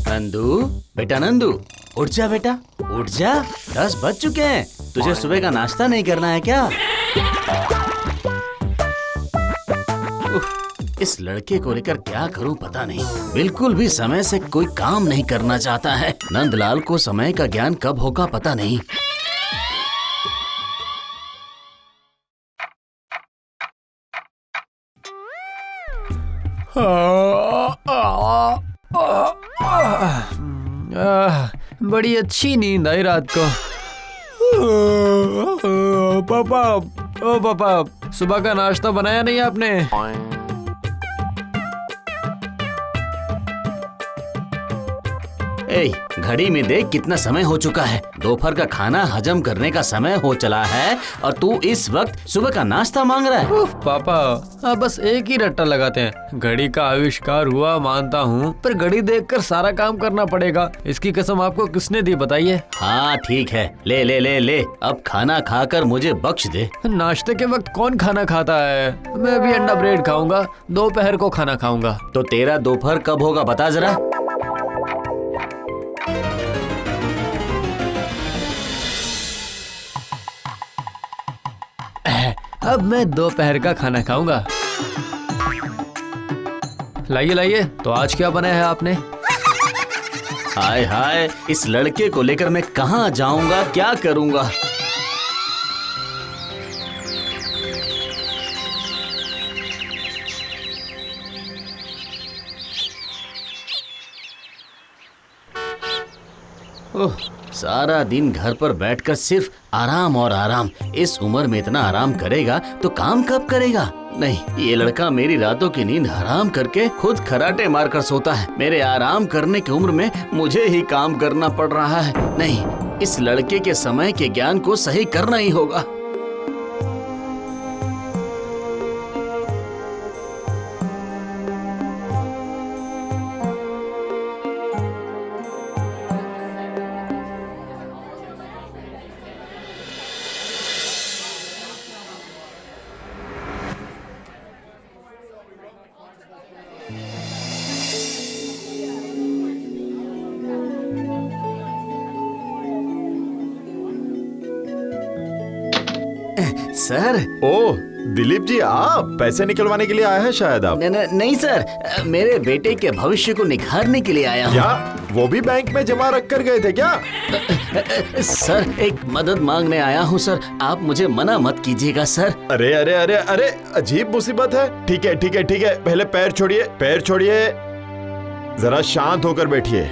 नंदू, बेटा नंदू, उठ जा बेटा, उठ जा। 10 बज चुके हैं। तुझे सुबह का नाश्ता नहीं करना है क्या? इस लड़के को लेकर क्या करूं पता नहीं। बिल्कुल भी समय से कोई काम नहीं करना चाहता है। नंदलाल को समय का ज्ञान कब होगा पता नहीं। बड़ी अच्छी नींद आई रात को। पापा, ओ पापा, सुबह का नाश्ता बनाया नहीं आपने? ए, घड़ी में देख कितना समय हो चुका है। दोपहर का खाना हजम करने का समय हो चला है और तू इस वक्त सुबह का नाश्ता मांग रहा है। पापा, आप बस एक ही रट्टा लगाते हैं। घड़ी का आविष्कार हुआ मानता हूँ, पर घड़ी देखकर सारा काम करना पड़ेगा। इसकी कसम आपको किसने दी बताइए? हाँ ठीक है, ले ले ले ले, अब खाना खाकर मुझे बख्श दे। नाश्ते के वक्त कौन खाना खाता है? मैं भी अंडा ब्रेड खाऊंगा, दोपहर को खाना खाऊंगा। तो तेरा दोपहर कब होगा बता जरा। अब मैं दोपहर का खाना खाऊंगा। लाइए लाइए, तो आज क्या बनाया है आपने? हाय हाय, इस लड़के को लेकर मैं कहाँ जाऊंगा, क्या करूंगा। ओह, सारा दिन घर पर बैठकर सिर्फ आराम और आराम। इस उम्र में इतना आराम करेगा तो काम कब करेगा? नहीं, ये लड़का मेरी रातों की नींद हराम करके खुद खराटे मारकर सोता है। मेरे आराम करने की उम्र में मुझे ही काम करना पड़ रहा है। नहीं, इस लड़के के समय के ज्ञान को सही करना ही होगा। सर। ओह दिलीप जी, आप पैसे निकलवाने के लिए आए हैं शायद आप। नहीं सर, मेरे बेटे के भविष्य को निखारने के लिए आया हूँ। क्या वो भी बैंक में जमा रख कर गए थे क्या? सर, एक मदद मांगने आया हूँ सर, आप मुझे मना मत कीजिएगा सर। अरे अरे अरे अरे, अजीब मुसीबत है। ठीक है ठीक है ठीक है, पहले पैर छोड़िए, पैर छोड़िए, जरा शांत होकर बैठिए।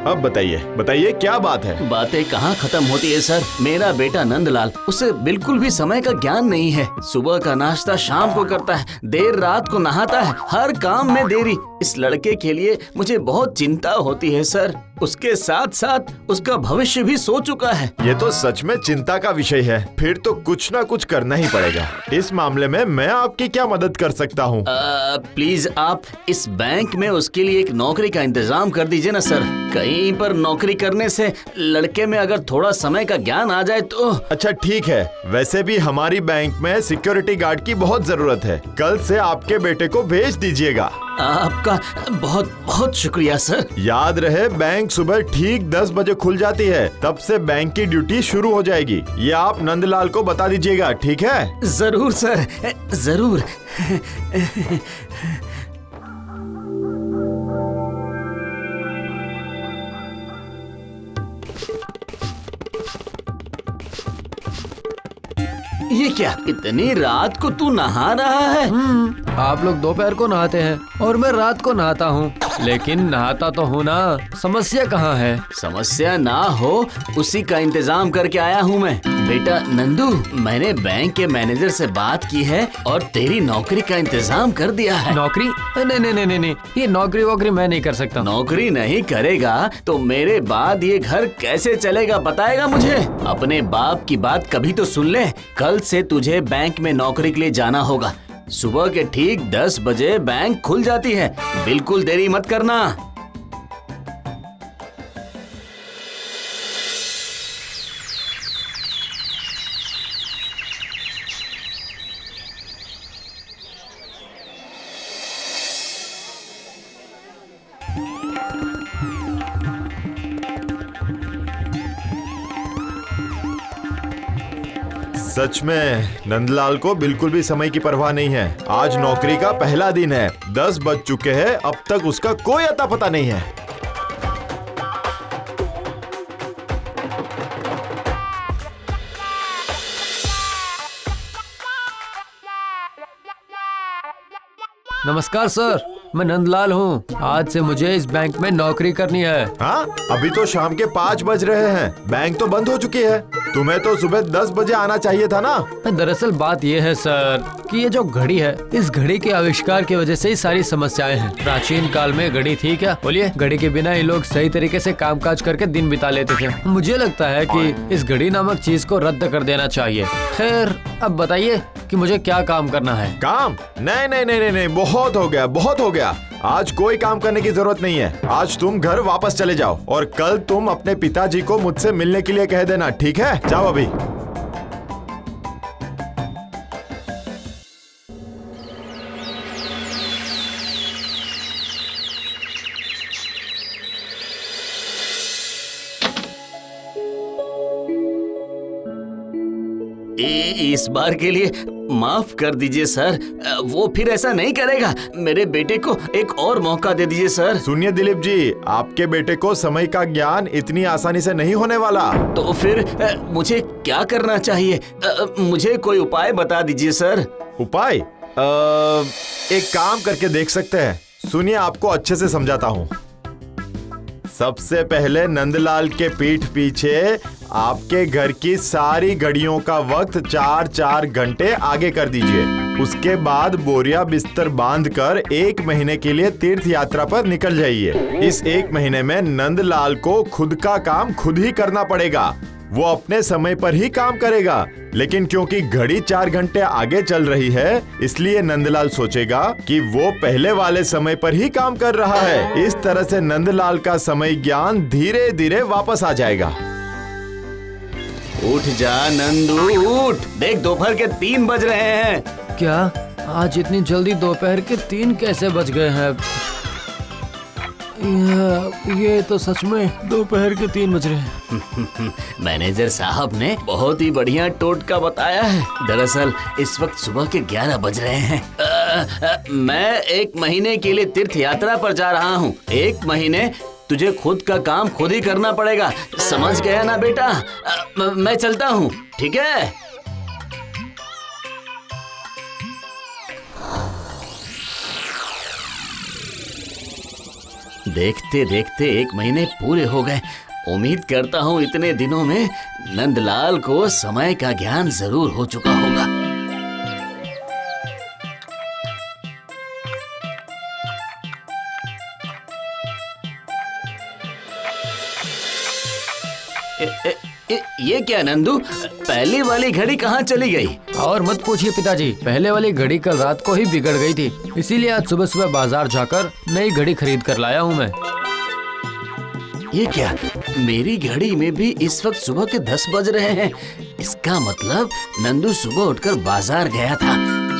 अब बताइए बताइए, क्या बात है? बातें कहाँ खत्म होती है सर। मेरा बेटा नंदलाल, उसे बिल्कुल भी समय का ज्ञान नहीं है। सुबह का नाश्ता शाम को करता है, देर रात को नहाता है, हर काम में देरी। इस लड़के के लिए मुझे बहुत चिंता होती है सर। उसके साथ साथ उसका भविष्य भी सो चुका है। ये तो सच में चिंता का विषय है। फिर तो कुछ ना कुछ करना ही पड़ेगा। इस मामले में मैं आपकी क्या मदद कर सकता हूँ? प्लीज आप इस बैंक में उसके लिए एक नौकरी का इंतजाम कर दीजिए ना सर। कहीं पर नौकरी करने से लड़के में अगर थोड़ा समय का ज्ञान आ जाए तो। अच्छा ठीक है, वैसे भी हमारी बैंक में सिक्योरिटी गार्ड की बहुत जरूरत है। कल से आपके बेटे को भेज दीजिएगा। आपका बहुत बहुत शुक्रिया सर। याद रहे, बैंक सुबह ठीक 10 बजे खुल जाती है, तब से बैंक की ड्यूटी शुरू हो जाएगी। ये आप नंदलाल को बता दीजिएगा, ठीक है? जरूर सर, जरूर। ये क्या, इतनी रात को तू नहा रहा है? आप लोग दोपहर को नहाते हैं और मैं रात को नहाता हूँ, लेकिन नहाता तो हूँ ना। समस्या कहाँ है? समस्या ना हो उसी का इंतजाम करके आया हूँ मैं। बेटा नंदू, मैंने बैंक के मैनेजर से बात की है और तेरी नौकरी का इंतजाम कर दिया है। नौकरी? नहीं नहीं नहीं नहीं, ये नौकरी वोकरी मैं नहीं कर सकता। नौकरी नहीं करेगा तो मेरे बाद ये घर कैसे चलेगा बताएगा मुझे? अपने बाप की बात कभी तो सुन ले। कल से तुझे बैंक में नौकरी के लिए जाना होगा। सुबह के ठीक 10 बजे बैंक खुल जाती है, बिल्कुल देरी मत करना। सच में नंदलाल को बिल्कुल भी समय की परवाह नहीं है। आज नौकरी का पहला दिन है, 10 बज चुके हैं, अब तक उसका कोई अता पता नहीं है। नमस्कार सर, मैं नंदलाल हूँ। आज से मुझे इस बैंक में नौकरी करनी है। हाँ, अभी तो शाम के 5 बज रहे हैं, बैंक तो बंद हो चुकी है। तुम्हें तो सुबह 10 बजे आना चाहिए था ना। दरअसल बात ये है सर कि ये जो घड़ी है, इस घड़ी के आविष्कार की वजह से ही सारी समस्याएं हैं। प्राचीन काल में घड़ी थी क्या? बोलिए, घड़ी के बिना ये लोग सही तरीके से कामकाज करके दिन बिता लेते थे। मुझे लगता है कि इस घड़ी नामक चीज को रद्द कर देना चाहिए। खैर, अब बताइए कि मुझे क्या काम करना है। काम? नहीं नहीं नहीं नहीं, बहुत हो गया, बहुत हो गया। आज कोई काम करने की जरूरत नहीं है। आज तुम घर वापस चले जाओ और कल तुम अपने पिताजी को मुझसे मिलने के लिए कह देना, ठीक है? जाओ अभी। इस बार के लिए माफ कर दीजिए सर, वो फिर ऐसा नहीं करेगा। मेरे बेटे को एक और मौका दे दीजिए सर। सुनिए दिलीप जी, आपके बेटे को समय का ज्ञान इतनी आसानी से नहीं होने वाला। तो फिर मुझे क्या करना चाहिए? मुझे कोई उपाय बता दीजिए सर। उपाय? एक काम करके देख सकते हैं। सुनिए, आपको अच्छे से समझाता हूँ। सबसे पहले नंदलाल के पीठ पीछे आपके घर की सारी घड़ियों का वक्त 4-4 घंटे आगे कर दीजिए। उसके बाद बोरिया बिस्तर बांधकर 1 महीने के लिए तीर्थ यात्रा पर निकल जाइए। इस 1 महीने में नंदलाल को खुद का काम खुद ही करना पड़ेगा। वो अपने समय पर ही काम करेगा, लेकिन क्योंकि घड़ी 4 घंटे आगे चल रही है, इसलिए नंदलाल सोचेगा कि वो पहले वाले समय पर ही काम कर रहा है। इस तरह से नंदलाल का समय ज्ञान धीरे धीरे वापस आ जाएगा। उठ जा नंदू, उठ। देख, दोपहर के 3 बज रहे हैं। क्या आज इतनी जल्दी दोपहर के 3 कैसे बज गए हैं? ये तो सच में दोपहर के 3 बज रहे हैं। मैनेजर साहब ने बहुत ही बढ़िया टोटका बताया है। दरअसल इस वक्त सुबह के 11 बज रहे हैं। मैं 1 महीने के लिए तीर्थ यात्रा पर जा रहा हूँ। 1 महीने तुझे खुद का काम खुद ही करना पड़ेगा, समझ गया ना बेटा? मैं चलता हूँ, ठीक है? देखते देखते 1 महीने पूरे हो गए। उम्मीद करता हूँ इतने दिनों में नंदलाल को समय का ज्ञान जरूर हो चुका होगा। ये क्या नंदू, पहली वाली घड़ी कहाँ चली गई? और मत पूछिए पिताजी, पहले वाली घड़ी कल रात को ही बिगड़ गई थी, इसीलिए आज सुबह सुबह बाजार जाकर नई घड़ी खरीद कर लाया हूँ मैं। ये क्या, मेरी घड़ी में भी इस वक्त सुबह के 10 बज रहे हैं। इसका मतलब नंदू सुबह उठकर बाजार गया था,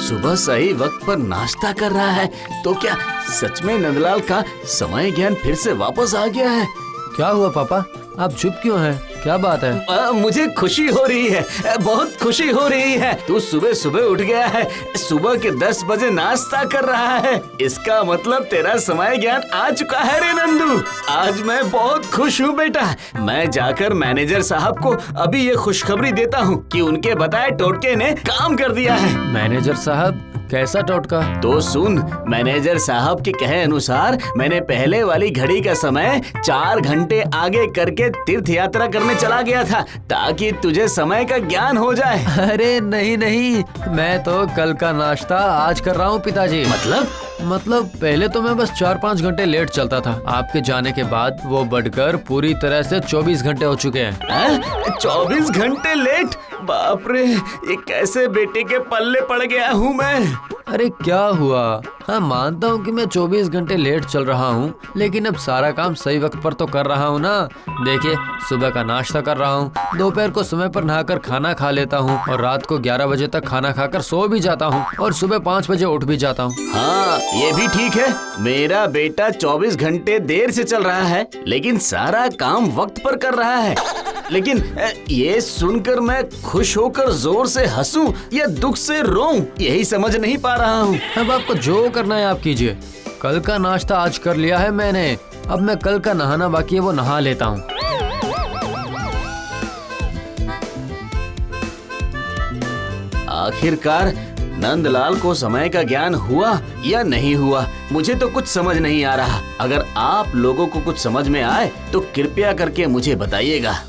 सुबह सही वक्त पर नाश्ता कर रहा है। तो क्या सच में नंदलाल का समय ज्ञान फिर से वापस आ गया है? क्या हुआ पापा, आप चुप क्यों हैं? क्या बात है? मुझे खुशी हो रही है, बहुत खुशी हो रही है। तू सुबह सुबह उठ गया है, सुबह के 10 बजे नाश्ता कर रहा है। इसका मतलब तेरा समय ज्ञान आ चुका है रे नंदू। आज मैं बहुत खुश हूँ बेटा। मैं जाकर मैनेजर साहब को अभी ये खुशखबरी देता हूँ कि उनके बताए टोटके ने काम कर दिया है। मैनेजर साहब, कैसा टोटका? तो सुन, मैनेजर साहब के कहे अनुसार मैंने पहले वाली घड़ी का समय 4 घंटे आगे करके तीर्थ यात्रा करने चला गया था, ताकि तुझे समय का ज्ञान हो जाए। अरे नहीं नहीं, मैं तो कल का नाश्ता आज कर रहा हूँ पिताजी। मतलब पहले तो मैं बस 4-5 घंटे लेट चलता था, आपके जाने के बाद वो बढ़कर पूरी तरह से 24 घंटे हो चुके हैं। 24 घंटे लेट? बाप रे, ये कैसे बेटे के पल्ले पड़ गया हूँ मैं। अरे क्या हुआ? हाँ, मानता हूँ कि मैं 24 घंटे लेट चल रहा हूँ, लेकिन अब सारा काम सही वक्त पर तो कर रहा हूँ ना। देखिए, सुबह का नाश्ता कर रहा हूँ, दोपहर को समय पर नहाकर खाना खा लेता हूँ और रात को 11 बजे तक खाना खाकर सो भी जाता हूँ और सुबह 5 बजे उठ भी जाता हूँ। हाँ, ये भी ठीक है। मेरा बेटा 24 घंटे देर से चल रहा है, लेकिन सारा काम वक्त पर कर रहा है। लेकिन ये सुनकर मैं खुश होकर जोर से हंसूं या दुख से रोऊं, यही समझ नहीं पा रहा हूँ। अब आपको जो करना है आप कीजिए। कल का नाश्ता आज कर लिया है मैंने, अब मैं कल का नहाना बाकी है वो नहा लेता हूँ। आखिरकार नंदलाल को समय का ज्ञान हुआ या नहीं हुआ, मुझे तो कुछ समझ नहीं आ रहा। अगर आप लोगों को कुछ समझ में आए तो कृपया करके मुझे बताइएगा।